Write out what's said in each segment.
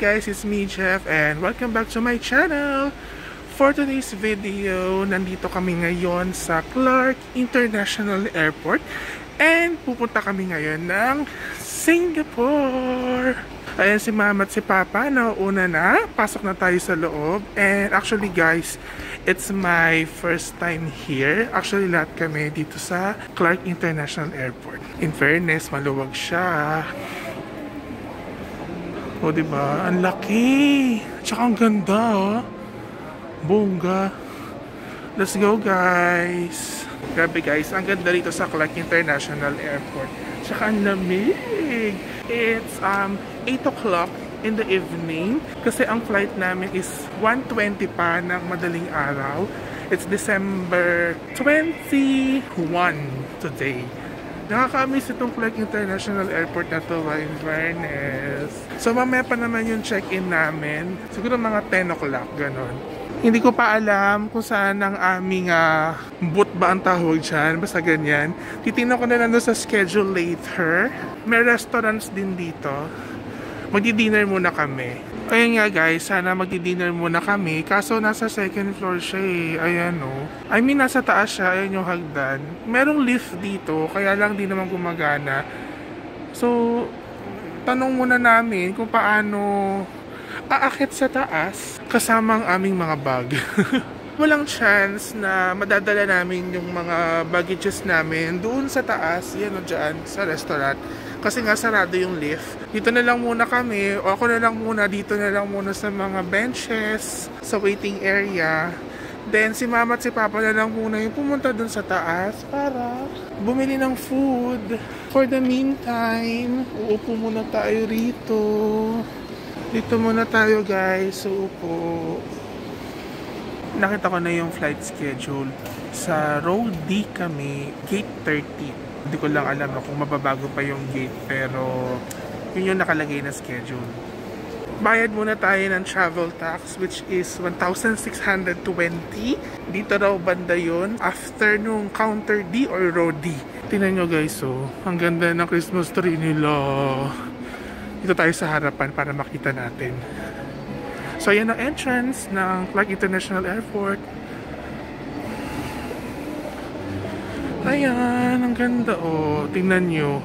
guys, it's me Jeff and welcome back to my channel. For today's video, nandito kami ngayon sa Clark International Airport and pupunta kami ngayon ng Singapore. Ayan si Mama at si Papa, nauna na, pasok na tayo sa loob. And actually guys, it's my first time here. Actually lahat kami dito sa Clark International Airport. In fairness, maluwag siya. O diba? Ang laki! Tsaka ang ganda oh. Bongga. Let's go guys! Grabe guys, ang ganda dito sa Clark International Airport. Tsaka ang lamig! It's 8 o'clock in the evening. Kasi ang flight namin is 1:20 pa ng madaling araw. It's December 21 today. Nakaka-miss itong Clark International Airport na to, in fairness. So mamaya pa naman yung check-in namin. Siguro mga 10 o'clock, ganon. Hindi ko pa alam kung saan ang aming booth ba ang tawag dyan. Basta ganyan. Titignan ko na lang sa schedule later. May restaurants din dito. Magdi-dinner muna kami. Ayun nga guys, sana magdi-dinner muna kami. Kaso nasa second floor siya eh. Ayan o. I mean, nasa taas siya. Ayan yung hagdan. Merong lift dito, kaya lang di naman gumagana. So, tanong muna namin kung paano aakit sa taas kasama ang aming mga bag. Walang chance na madadala namin yung mga baggages namin doon sa taas, yan o dyan, sa restaurant. Kasi nga sarado yung lift. Dito na lang muna kami, o ako na lang muna, dito na lang muna sa mga benches, sa waiting area. Then si Mama at si Papa na lang muna yung pumunta dun sa taas para bumili ng food. For the meantime, uupo muna tayo rito. Dito muna tayo guys, uupo. Nakita ko na yung flight schedule. Sa row D kami, gate 13. Hindi ko lang alam kung mababago pa yung gate, pero yun yung nakalagay na schedule. Bayad muna tayo ng travel tax, which is 1,620. Dito raw banda yun after nung counter D or row D. Tingnan nyo guys, oh, ang ganda ng Christmas tree nila. Dito tayo sa harapan para makita natin. So yan ang entrance ng Clark International Airport. Ayan, ang ganda oh. Tingnan nyo.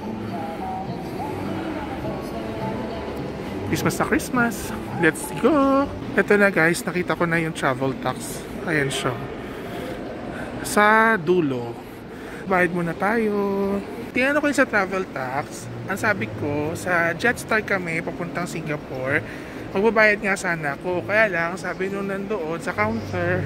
Christmas na Christmas. Let's go! Ito na guys, nakita ko na yung travel tax. Ayan siya. Sa dulo. Bayad muna tayo. Tingnan ko yung sa travel tax. Ang sabi ko, sa Jetstar kami papuntang Singapore. Magbabayad nga sana ako. Kaya lang, sabi nung nandoon sa counter,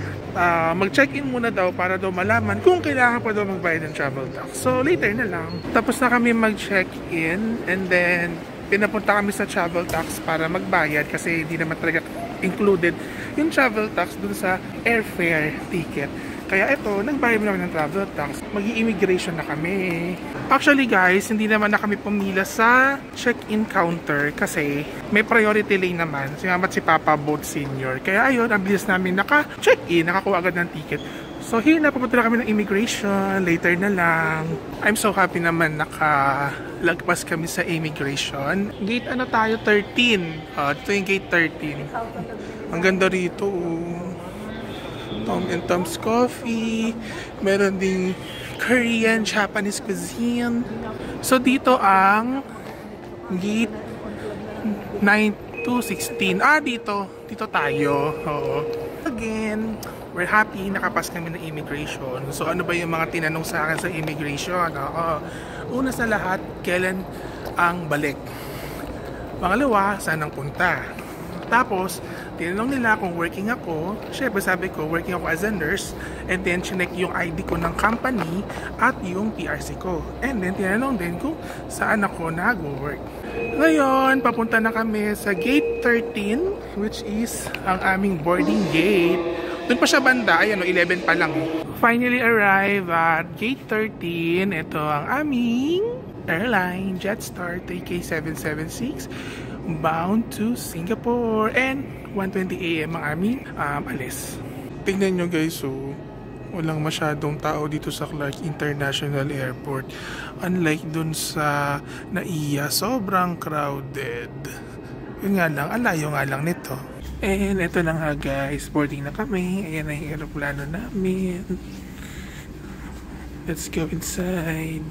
mag-check-in muna daw para daw malaman kung kailangan pa daw magbayad ng travel tax. So, later na lang. Tapos na kami mag-check-in and then, pinapunta kami sa travel tax para magbayad kasi hindi naman talaga included yung travel tax dun sa airfare ticket. Kaya ito, nagbayad na kami ng travel tax. Mag-i-immigration na kami. Actually guys, hindi naman na kami pumila sa check-in counter kasi may priority lane naman. Si Mama at si Papa both senior. Kaya ayun, ang bilis namin naka-check-in, nakakuha agad ng ticket. So here na, pupunta na kami ng immigration. Later na lang. I'm so happy naman nakalagpas kami sa immigration. Gate ano tayo? 13. Ito yung gate 13. Ang ganda rito. Tom and Tom's Coffee. Meron ding Korean, Japanese cuisine. So dito ang gate 9 to 16. Dito tayo. Oo. Again, we're happy nakapas kami ng immigration. So ano ba yung mga tinanong sa akin sa immigration? Una sa lahat, kailan ang balik? Pangalawa, saan ang punta? Tapos, tinanong nila kung working ako. Syempre sabi ko, working ako as a nurse. And then, chinek yung ID ko ng company at yung PRC ko. And then, tinanong din kung saan ako nag-work. Ngayon, papunta na kami sa gate 13, which is ang aming boarding gate. Doon pa siya banda. Ayan, 11 pa lang. Finally arrive at gate 13. Ito ang aming airline, Jetstar TK776. Bound to Singapore and 1:20 AM ang aming alis. Tingnan nyo guys, so walang masyadong tao dito sa Clark International Airport. Unlike dun sa NAIA, sobrang crowded. Yun nga lang, ang layo nga lang nito. And eto na nga guys, boarding na kami. Ayan na yung aeroplano namin. Let's go inside.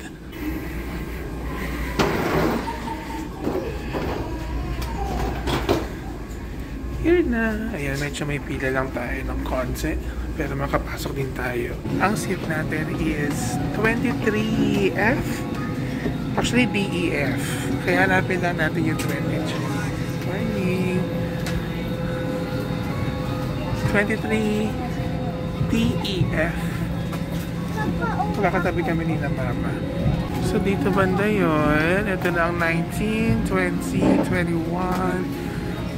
Here na. Ayan, medyo may pila lang tayo ng konti. Pero makapasok din tayo. Ang seat natin is 23F. Actually, DEF. Kaya hanapin lang natin yung 23. Morning. 23 DEF. Magkakatabi kami ni na mama. So, dito banda yun. Ito na ang 19, 20, 21,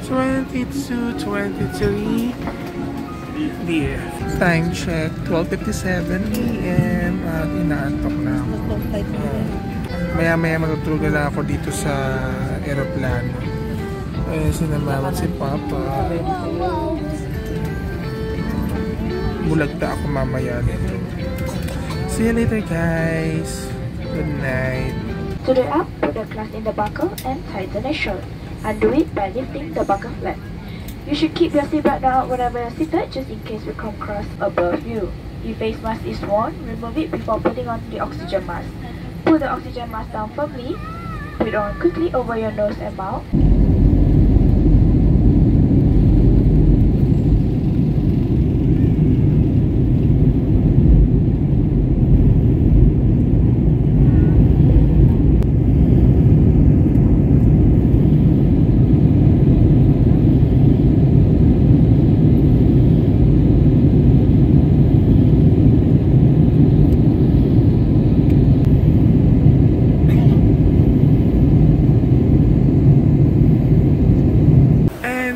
22, 23 DF. Time check, 12:57 AM at inaantok na ako. Maya-maya matutulog na lang ako dito sa aeroplano. Eh, sinamaman si Papa. Bulagta ako mamaya nito. See you later, guys. Good night. To the up, put the clasp in the buckle and tighten the shirt. Undo it by lifting the buckle flat. You should keep your seatbelt down whenever you're seated, just in case we come across above you. If face mask is worn, remove it before putting on the oxygen mask. Put the oxygen mask down firmly. Put it on quickly over your nose and mouth.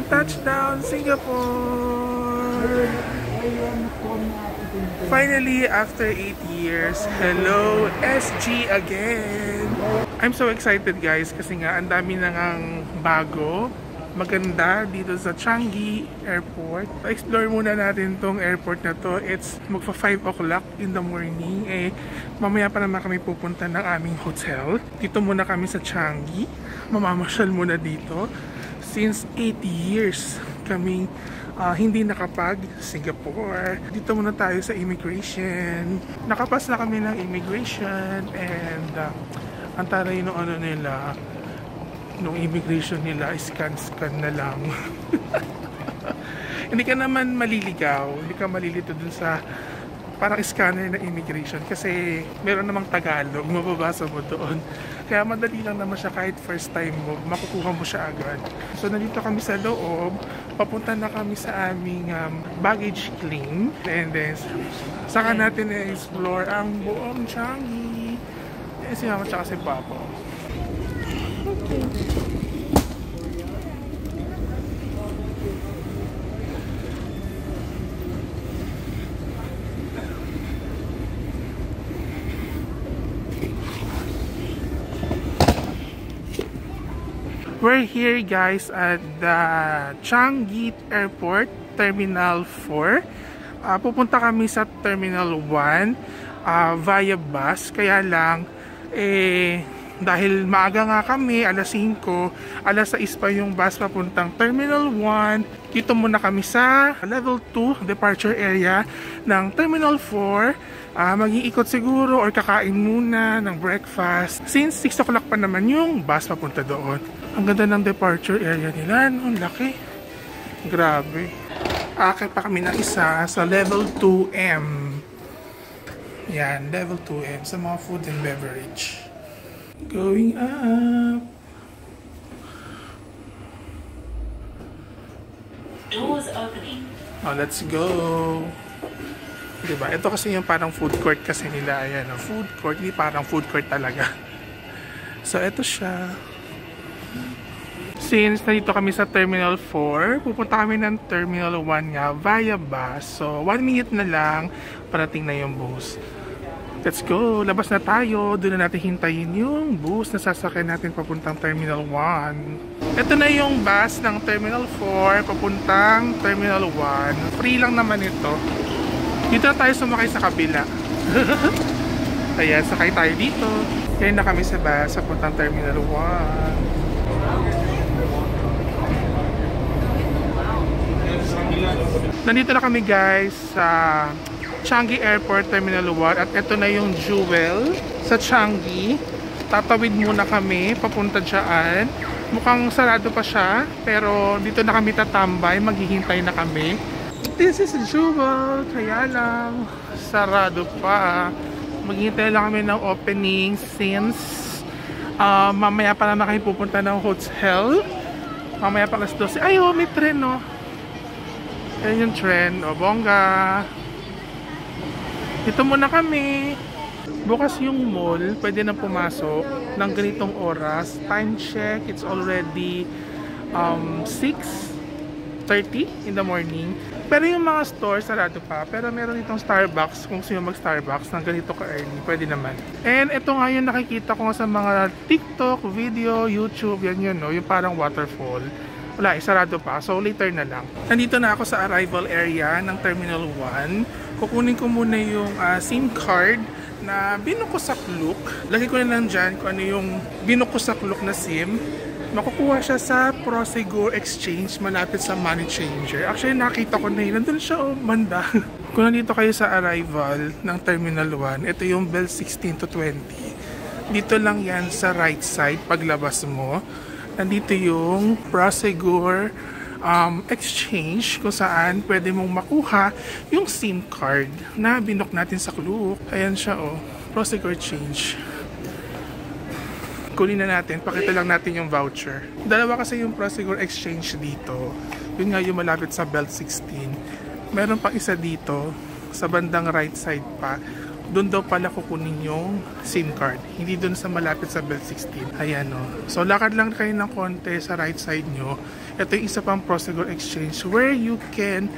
Touchdown, Singapore! Finally, after 8 years, hello SG again! I'm so excited guys kasi nga ang dami na ngang bago, maganda dito sa Changi Airport. Explore muna natin tong airport na to. It's magpa 5 o'clock in the morning. Eh, mamaya pa naman kami pupunta ng aming hotel. Dito muna kami sa Changi. Mamamasyal muna dito. Since 8 years kaming hindi nakapag-Singapore. Dito muna tayo sa immigration. Nakapas na kami ng immigration and ang taray nung ano nila, nung immigration nila, scan na lang. Hindi ka naman maliligaw, hindi ka malilito dun sa parang scanner na immigration kasi meron namang Tagalog, mababasa mo doon. Kaya madali lang naman siya kahit first time mo, makukuha mo siya agad. So nandito kami sa loob, papunta na kami sa aming baggage claim. And then, saka natin na-explore ang buong Changi. Eh, si Mama tsaka si Papa. Okay. We're here guys at the Changi Airport Terminal 4. Pupunta kami sa Terminal 1 via bus. Kaya lang dahil maaga nga kami, alas 5, alas 6 pa yung bus papuntang Terminal 1. Dito muna kami sa Level 2 departure area ng Terminal 4. Mag-iikot siguro or kakain muna ng breakfast. Since 6 o'clock pa naman yung bus papunta doon. Ang ganda ng departure area nila. Ang laki. Grabe. Akit pa kami ng isa sa Level 2M. Yan, Level 2M sa mga food and beverage. Going up. Doors opening. Oh, let's go. Diba? Ito kasi yung parang food court kasi nila. Ayan, food court. Hindi parang food court talaga. So, ito siya. Since nandito kami sa Terminal 4, pupunta kami ng Terminal 1 nga via bus. So, 1 minute na lang, parating na yung bus. Let's go! Labas na tayo. Doon na natin hintayin yung bus na sasakyan natin papuntang Terminal 1. Ito na yung bus ng Terminal 4 papuntang Terminal 1. Free lang naman ito. Dito na tayo sumakay sa kabila. Ayan, sakay tayo dito. Kaya na kami sa bus papuntang Terminal 1. Nandito na kami guys sa Changi Airport Terminal 1 at ito na yung Jewel sa Changi. Tatawid muna kami papunta dyan. Mukhang sarado pa siya pero dito na kami tatambay, maghihintay na kami. This is Jewel, kaya lang sarado pa. Maghihintay lang kami ng opening since mamaya pa naman kami pupunta ng hotel. Mamaya pa alas 12. Ay, oh, may tren, no? Ayan yung tren. O, bongga. Dito muna kami. Bukas yung mall. Pwede na pumasok ng ganitong oras. Time check. It's already 6:30 in the morning. Pero yung mga store, sarado pa. Pero meron itong Starbucks. Kung sino mag-Starbucks ng ganito ka-early, pwede naman. And ito nga yung nakikita ko sa mga TikTok, video, YouTube, yan yun, no? Yung parang waterfall. Wala, sarado pa. So, later na lang. Nandito na ako sa arrival area ng Terminal 1. Kukunin ko muna yung SIM card na binukusakluk. Lagi ko na lang dyan kung ano yung binukusakluk na SIM. Makukuha siya sa Prosegur Exchange malapit sa Money Changer. Actually, nakita ko na yun. Nandun siya, oh, banda. Kung nandito kayo sa arrival ng Terminal 1, ito yung bell 16 to 20. Dito lang yan sa right side paglabas mo. Nandito yung Prosegur Exchange kung saan pwede mong makuha yung SIM card na binok natin sa Klook. Ayan siya, oh. Prosegur Exchange. Kunin na natin, pakita lang natin yung voucher. Dalawa kasi yung Prosegur Exchange dito. Yun nga yung malapit sa Belt 16. Meron pang isa dito, sa bandang right side pa. Doon daw pala kukunin yung SIM card. Hindi doon sa malapit sa Belt 16. Ayan, o. So, lakad lang kayo ng konti sa right side nyo. Ito yung isa pang Prosegur Exchange where you can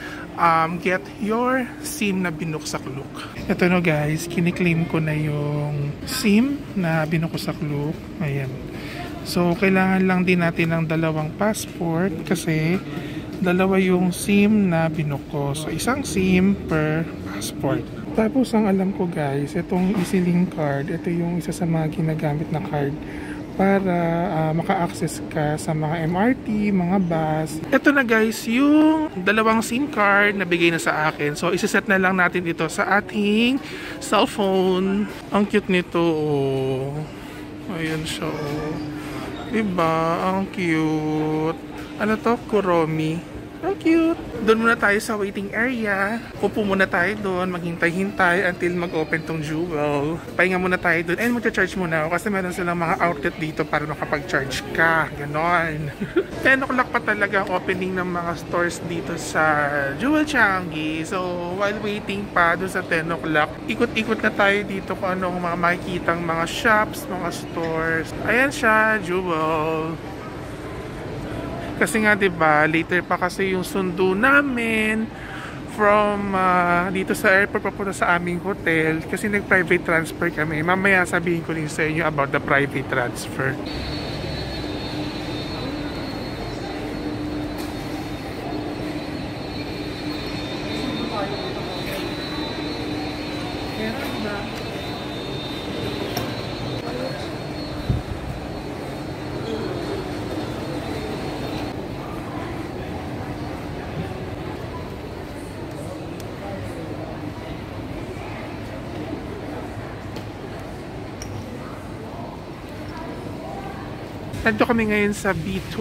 get your SIM na binukusakluk. Ito no guys, kiniklaim ko na yung SIM na binukusakluk. Ayan. So, kailangan lang din natin ng dalawang passport kasi dalawa yung SIM na binuko. So, isang SIM per passport. Tapos, ang alam ko guys, itong EasyLink card, ito yung isa sa mga ginagamit na card para maka-access ka sa mga MRT, mga bus. Ito na guys, yung dalawang SIM card na bigay na sa akin. So, isiset na lang natin ito sa ating cellphone. Ang cute nito, oh. Ayan siya, oh. Diba? Ang cute. Ano to? Kuromi. Ang cute. Doon muna tayo sa waiting area. Upo muna tayo doon, maghintay-hintay until mag-open tong Jewel. Pahinga muna tayo doon and magcha-charge muna ako kasi meron silang mga outlet dito para makapag-charge ka. Ganon. 10 o'clock pa talaga ang opening ng mga stores dito sa Jewel Changi. So, while waiting pa doon sa 10 o'clock, ikot-ikot na tayo dito kung anong mga makikitang mga shops, mga stores. Ayan siya, Jewel. Kasi nga 'di ba, later pa kasi yung sundo namin from dito sa airport papunta sa aming hotel kasi nag-private transfer kami. Mamaya sabihin ko rin sa inyo about the private transfer. Nandito kami ngayon sa B2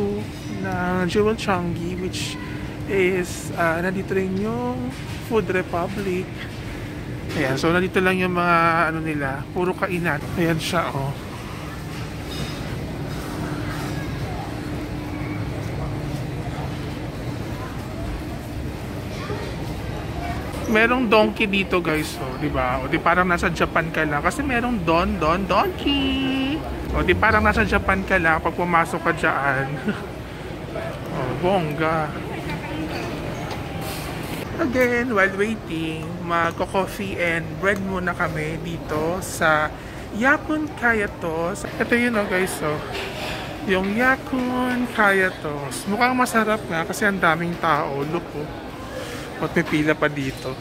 ng Jewel Changi, which is nandito rin yung Food Republic. Ayan, so nandito lang yung mga ano nila, puro kainan. Ayan siya, oh. Merong donkey dito guys, oh, di ba? O di parang nasa Japan ka lang kasi merong donkey. O di parang nasa Japan ka lang pag pumasok ka dyan. Oh, bongga. Again, while waiting, magko-coffee and bread muna kami dito sa Yakun Kayatos. Ito yun, oh guys, oh. Yung Yakun Kayatos. Mukhang masarap nga kasi ang daming tao. Look, oh. At may pila pa dito.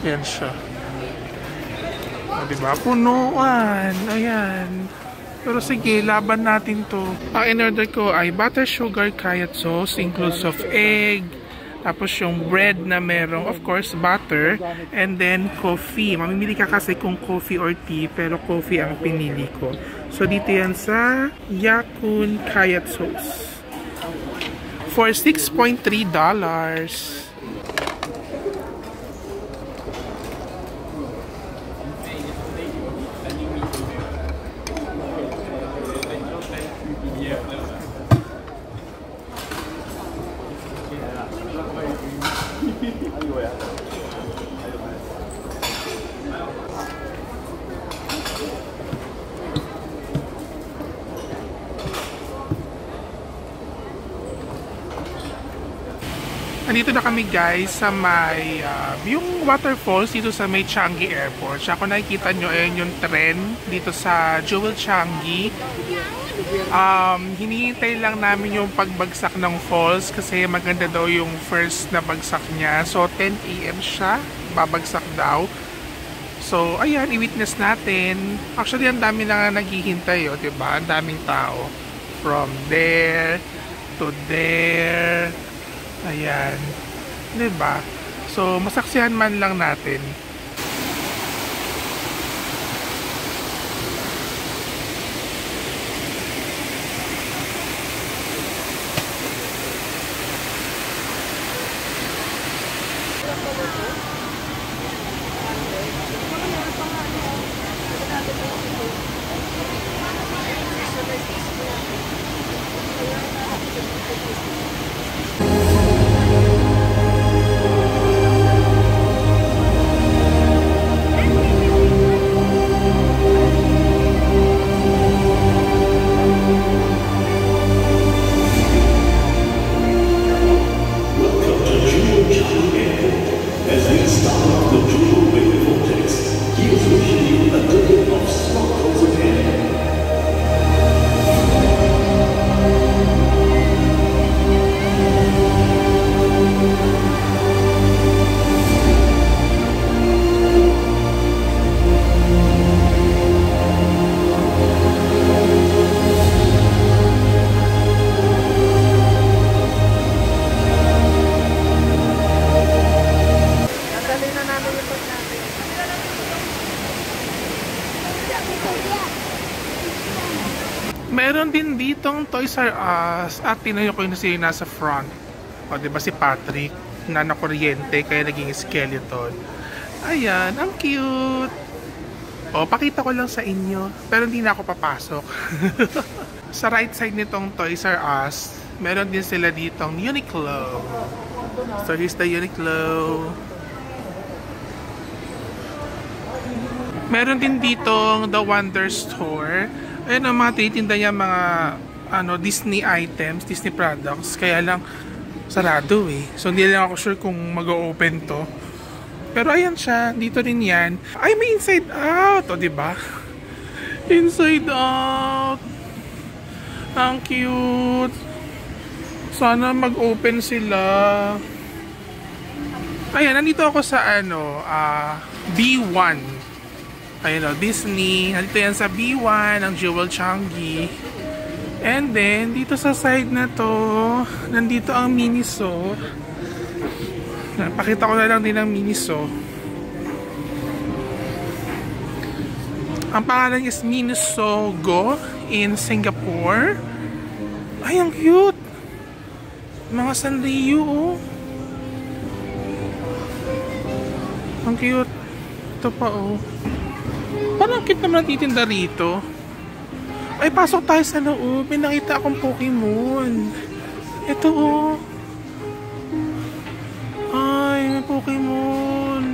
Yan siya. O, diba? Punuan. Ayan. Pero sige, laban natin to. Ang in-order ko ay butter sugar kayat sauce, includes of egg, Tapos yung bread na merong, of course, butter. And then, coffee. Mamimili ka kasi kung coffee or tea, pero coffee ang pinili ko. So, dito yan sa Ya-kun Kayat Sauce. For $6.3. Nandito na kami guys sa may yung waterfalls dito sa may Changi Airport. Siya kung nakikita nyo, ayun yung tren dito sa Jewel Changi. Hinihintay lang namin yung pagbagsak ng falls kasi maganda daw yung first na bagsak niya. So 10 AM siya, babagsak daw. So ayan, i-witness natin. Actually, ang dami na naghihintay, oh, diba? Ang daming tao. From there to there. Ayan. Diba? So, masaksihan man lang natin. Meron din ditong Toys R Us at tinayo ko yung nasa front. O, diba si Patrick na nakuryente kaya naging skeleton. Ayan, ang cute. O, pakita ko lang sa inyo. Pero hindi na ako papasok. Sa right side nitong Toys R Us, meron din sila ditong Uniqlo. So, here's the Uniqlo. Meron din ditong The Wonder Store. Ayun ang mga tinitinda niya, mga Disney items, Disney products. Kaya lang sarado eh. So hindi lang ako sure kung mag-o-open to. Pero ayan siya, dito rin yan. Ay, may inside out, o diba? Inside out. Ang cute. Sana mag-open sila. Ayan, nandito ako sa B1. Ayun o, Disney. Nandito yan sa B1, ang Jewel Changi. And then, dito sa side na to, nandito ang Miniso. Pakita ko na lang din ang Miniso. Ang pangalan is Miniso Go in Singapore. Ay, ang cute! Mga Sanrio, oh. Ang cute. Ito pa, oh. Parang cute naman titinda rito. Ay, pasok tayo sa loob. May nakita akong Pokemon. Ito, oh. Ay, may Pokemon.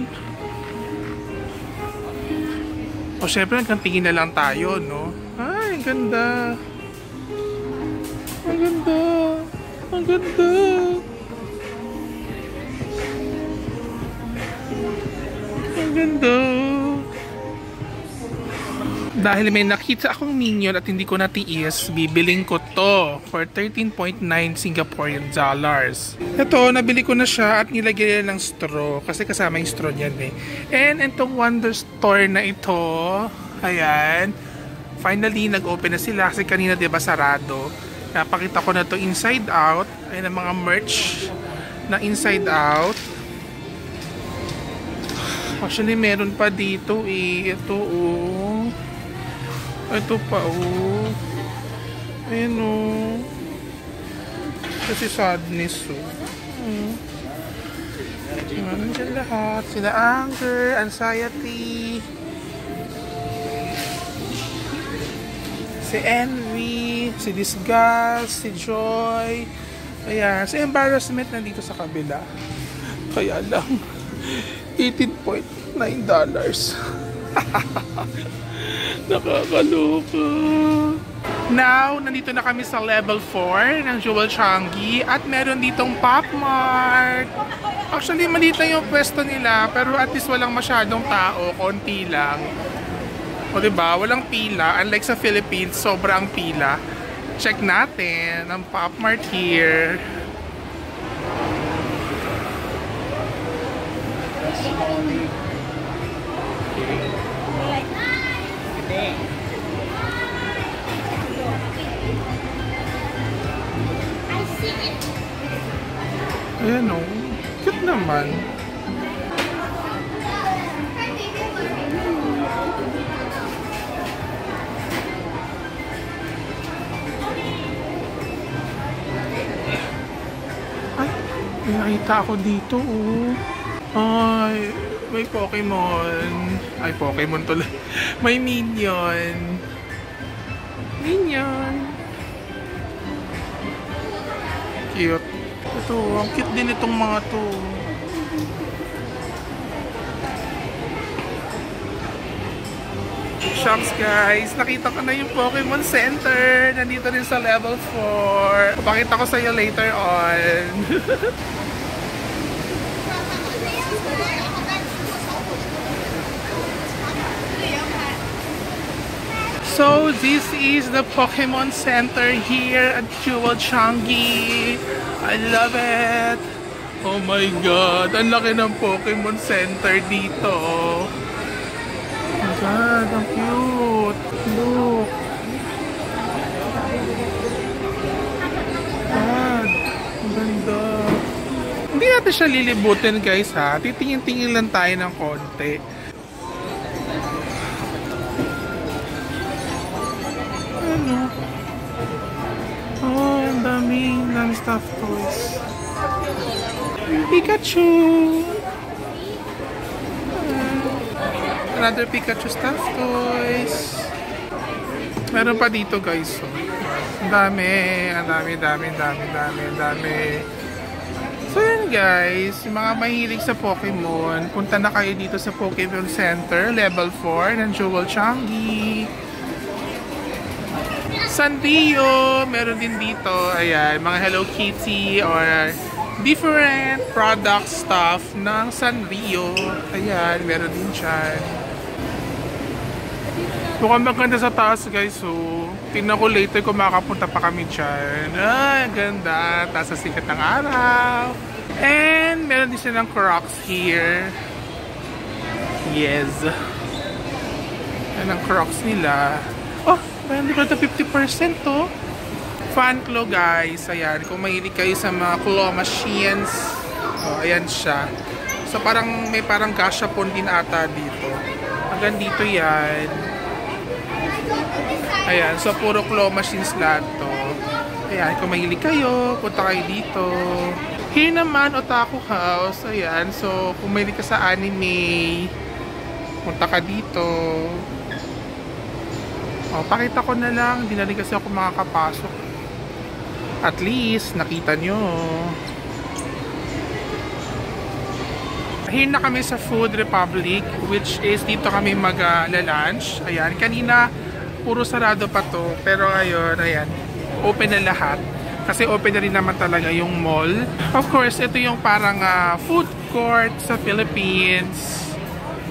O, syempre, nagkantingin na lang tayo, no? Ay, ang ganda. Ang ganda. Ang ganda. Ang ganda. Dahil may nakita akong minion at hindi ko natiis, bibiling ko to for 13.9 Singaporean dollars. Ito, nabili ko na siya at nilagyan ng straw kasi kasama yung straw niyan eh. And itong Wonder Store na ito, ayan, finally nag-open na sila kasi kanina diba sarado. Napakita ko na to inside out, ayan ang mga merch na inside out. Actually, meron pa dito eh. Ito oh. Ito pa oh. Ayan oh. Kasi sadness oh. Nandiyan lahat. Sila anger, anxiety, si envy, si disgust, si joy. Ayan. Si embarrassment nandito sa kabila. Kaya lang $18.9. Nakakaloka. Now, nandito na kami sa level 4 ng Jewel Changi at meron ditong Pop Mart. Actually, maliit lang yung pwesto nila pero at least walang masyadong tao, konti lang. O diba, walang pila. Unlike sa Philippines, sobrang pila. Check natin ang Pop Mart here. Ayan o. Cute naman. Ay, may nakita ako dito oh. Ay, may Pokemon. Ay, Pokemon tuloy. May Minion. Minion. Cute. Ito, ang cute din itong mga to. Shops guys, nakita ko na yung Pokemon Center. Nandito rin sa level 4. Papakita ko sa iyo later on. So, this is the Pokemon Center here at Jewel Changi. I love it! Oh my God! Ang laki ng Pokemon Center dito. Oh my God! Ang cute! Look! God! Ang ganda! Hindi natin siya lilibutin guys ha. Titingin-tingin lang tayo ng konti. Oh, ang daming stuffed toys. Pikachu! Another Pikachu stuffed toys. Meron pa dito guys. Ang dami. So yun guys, yung mga mahilig sa Pokemon, punta na kayo dito sa Pokemon Center, level 4 ng Jewel Changi. Sanrio, meron din dito. Ayan, mga Hello Kitty or different product stuff ng Sanrio. Ayan, meron din dyan. Mukhang maganda sa taas guys. So, tingnan ko later kung makapunta pa kami dyan. Ay, ganda. Taas sa sikat ng araw. And meron din silang Crocs here. Yes. Yan ang Crocs nila. Oh! Meron ba ito 50% to? Fan claw guys. Ayan. Kung mahilig kayo sa mga claw machines. Oh, ayan siya. So parang may parang gashapon din ata dito. Hanggang dito yan. Ayan. So puro claw machines lahat to. Ayan. Kung mahilig kayo, punta kayo dito. Here naman, Otaku House. Ayan. So kung mahilig ka sa anime, punta ka dito. Oh, pakita ko na lang, hindi na rin kasi ako makakapasok. At least, nakita nyo. Here na kami sa Food Republic, which is dito kami mag-lunch. Ayan, kanina, puro sarado pa to. Pero ngayon, ayan, open na lahat. Kasi open na rin naman talaga yung mall. Of course, ito yung parang food court sa Philippines.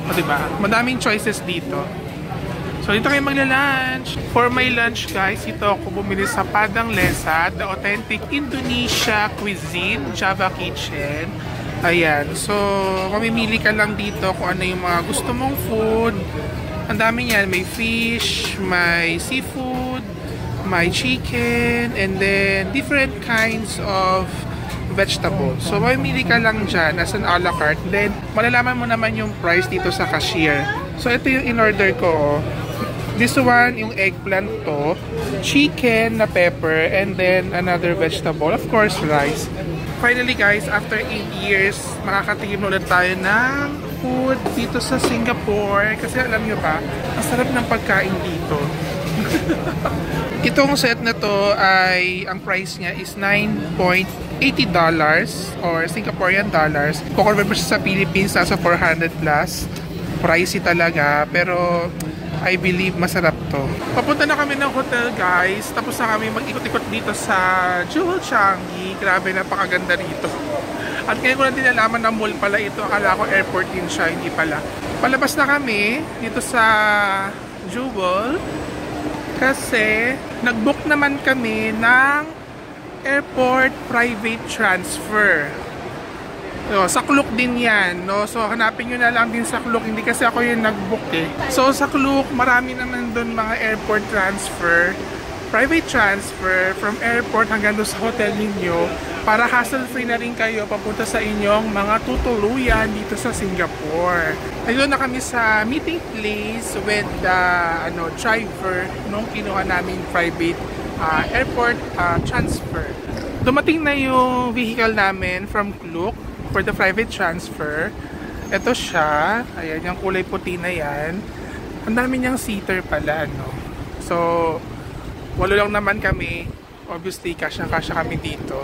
O, diba? Madaming choices dito. So, dito kayo magla-lunch. For my lunch, guys, ito ako bumili sa Padang Lesa, the authentic Indonesia cuisine, Java Kitchen. Ayan. So, mamimili ka lang dito kung ano yung mga gusto mong food. Ang dami niyan. May fish, may seafood, may chicken, and then different kinds of vegetables. So, mamili ka lang dyan as an a la carte. Then, malalaman mo naman yung price dito sa cashier. So, ito yung in-order ko. This one, yung eggplant to, chicken na pepper, and then another vegetable. Of course, rice. Finally guys, after 8 years, makakatingin ulit tayo ng food dito sa Singapore. Kasi alam nyo ba, ang sarap ng pagkain dito. Itong set na to ay, ang price niya is $9.80 or Singaporean dollars. Kukonvert mo siya sa Philippines, nasa 400 plus. Pricey talaga, pero I believe masarap to. Papunta na kami ng hotel guys. Tapos na kami mag-ikot-ikot dito sa Jewel Changi. Grabe, napakaganda rito. At ngayon ko lang din nalaman na mall pala ito. Akala ko airport din siya, hindi pala. Palabas na kami dito sa Jewel. Kasi nag-book naman kami ng airport private transfer. So, sa Klook din yan, no? So, hanapin nyo na lang din sa Klook. Hindi kasi ako yung nag-book eh. So, sa Klook, marami naman doon mga airport transfer, private transfer from airport hanggang doon sa hotel ninyo para hassle-free na rin kayo papunta sa inyong mga tutuluyan dito sa Singapore. Ayun na kami sa meeting place with the driver nung kinuha namin private airport transfer. Dumating na yung vehicle namin from Klook for the private transfer. Ito siya. Ayan, yung kulay puti na yan. Ang dami niyang seater pala, no? So, 8 lang naman kami. Obviously, kasya kami dito.